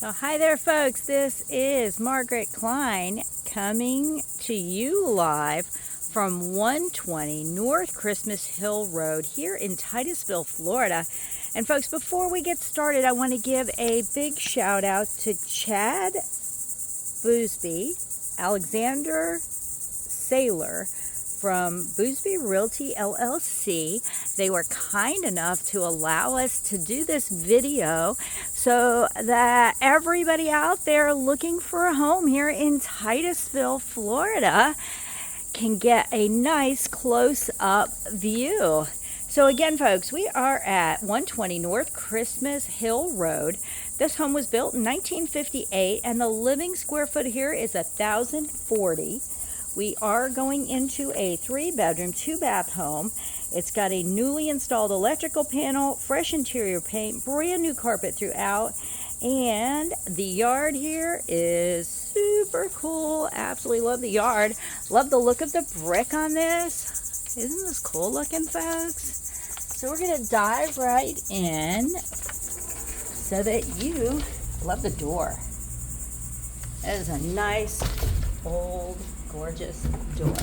So hi there folks, this is Margarett Klein coming to you live from 120 North Christmas Hill Road here in Titusville, Florida. And folks, before we get started, I want to give a big shout out to Chad Boosby, Alexander Saylor from Boosby Realty LLC. They were kind enough to allow us to do this video so that everybody out there looking for a home here in Titusville, Florida can get a nice close-up view. So again, folks, we are at 120 North Christmas Hill Road. This home was built in 1958 and the living square foot here is 1,040. We are going into a 3-bedroom, 2-bath home. It's got a newly installed electrical panel, fresh interior paint, brand new carpet throughout, and the yard here is super cool. Absolutely love the yard. Love the look of the brick on this. Isn't this cool looking, folks? So we're going to dive right in so that you love the door. That is a nice, old, gorgeous door.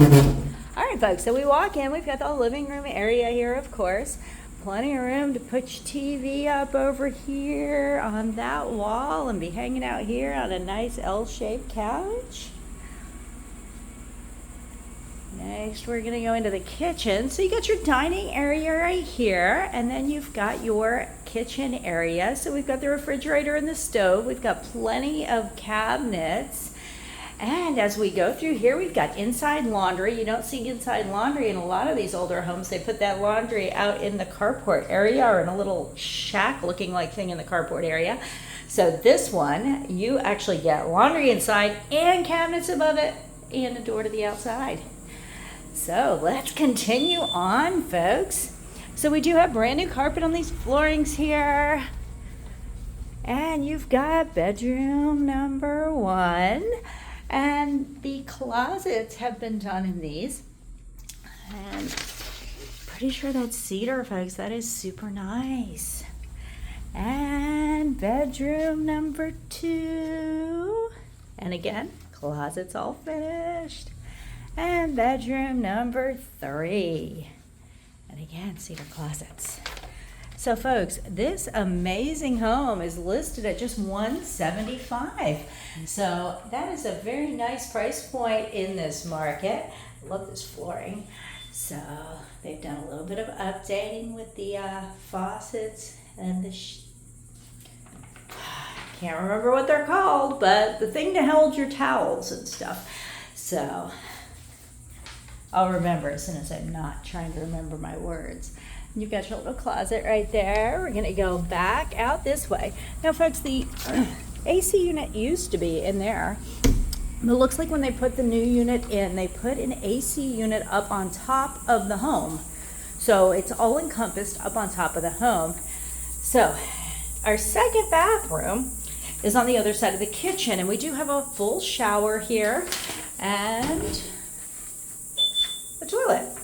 All right, folks, so we walk in. We've got the living room area here, of course. Plenty of room to put your TV up over here on that wall and be hanging out here on a nice L-shaped couch. Next, we're going to go into the kitchen. So you got your dining area right here, and then you've got your kitchen area. So we've got the refrigerator and the stove. We've got plenty of cabinets. And as we go through here, we've got inside laundry. You don't see inside laundry in a lot of these older homes. They put that laundry out in the carport area or in a little shack looking like thing in the carport area. So this one, you actually get laundry inside and cabinets above it and a door to the outside. So let's continue on, folks. So we do have brand new carpet on these floorings here. And you've got bedroom number 1. And the closets have been done in these. And pretty sure that's cedar, folks. That is super nice. And bedroom number 2. And again, closets all finished. And bedroom number 3. And again, cedar closets. So folks, this amazing home is listed at just $175. So that is a very nice price point in this market. Love this flooring. So they've done a little bit of updating with the faucets and the can't remember what they're called, but the thing to hold your towels and stuff. So I'll remember as soon as I'm not trying to remember my words. You've got your little closet right there. We're going to go back out this way. Now, folks, the AC unit used to be in there. It looks like when they put the new unit in, they put an AC unit up on top of the home. So it's all encompassed up on top of the home. So our second bathroom is on the other side of the kitchen, and we do have a full shower here and a toilet.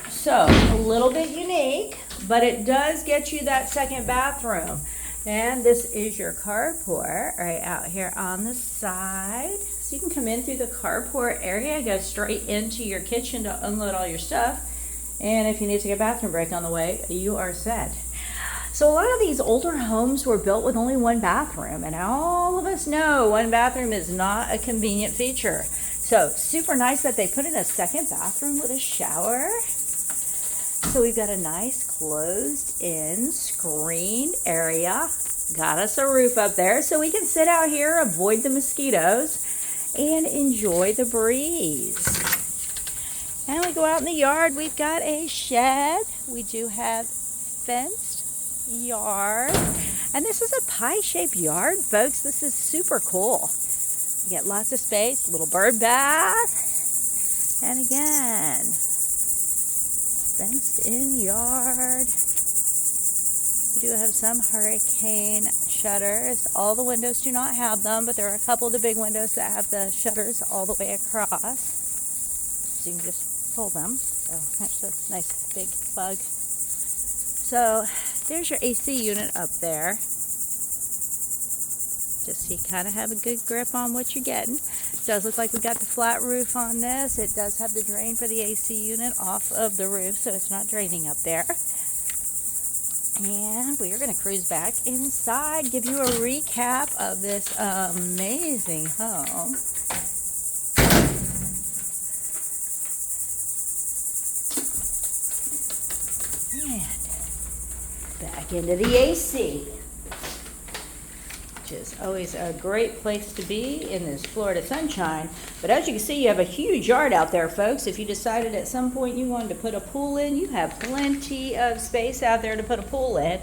So a little bit unique, but it does get you that second bathroom. And this is your carport right out here on the side. So you can come in through the carport area, go straight into your kitchen to unload all your stuff. And if you need to take a bathroom break on the way, you are set. So a lot of these older homes were built with only one bathroom, and all of us know one bathroom is not a convenient feature. So super nice that they put in a second bathroom with a shower. So we've got a nice closed-in screened area. Got us a roof up there so we can sit out here, avoid the mosquitoes, and enjoy the breeze. And we go out in the yard. We've got a shed. We do have fenced yard. And this is a pie-shaped yard, folks. This is super cool. You get lots of space, little bird bath. And again, fenced in yard. We do have some hurricane shutters. All the windows do not have them, but there are a couple of the big windows that have the shutters all the way across. So you can just pull them. Oh, that's a nice big bug. So there's your AC unit up there. just so you kind of have a good grip on what you're getting. It does look like we got the flat roof on this. It does have the drain for the AC unit off of the roof, so it's not draining up there. And we are going to cruise back inside, give you a recap of this amazing home. And back into the AC, which is always a great place to be in this Florida sunshine. But as you can see, you have a huge yard out there, folks. If you decided at some point you wanted to put a pool in, you have plenty of space out there to put a pool in.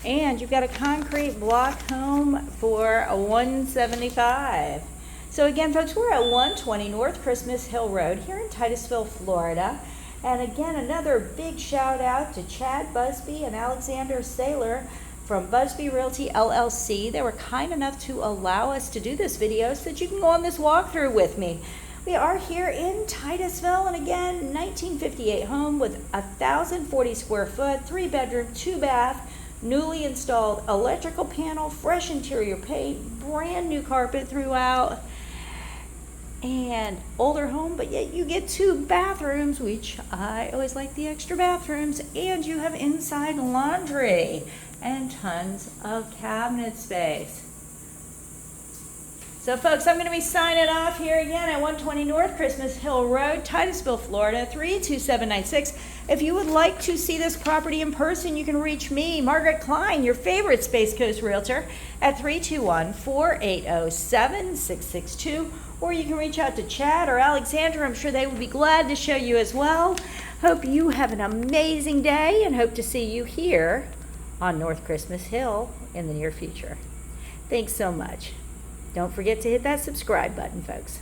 And you've got a concrete block home for a $175. So again, folks, we're at 120 North Christmas Hill Road here in Titusville, Florida. And again, another big shout out to Chad Busby and Alexander Saylor from Busby Realty LLC. They were kind enough to allow us to do this video so that you can go on this walkthrough with me. We are here in Titusville, and again, 1958 home with 1,040 square foot, 3-bedroom, 2-bath, newly installed electrical panel, fresh interior paint, brand new carpet throughout, and older home, but yet you get 2 bathrooms, which I always like the extra bathrooms, and you have inside laundry and tons of cabinet space. So folks, I'm going to be signing off here again at 120 North Christmas Hill Road, Titusville, Florida, 32796. If you would like to see this property in person, you can reach me, Margarett Klein, your favorite Space Coast Realtor, at 321-480-7662. Or you can reach out to Chad or Alexander. I'm sure they would be glad to show you as well. Hope you have an amazing day and hope to see you here on North Christmas Hill in the near future. Thanks so much. Don't forget to hit that subscribe button, folks.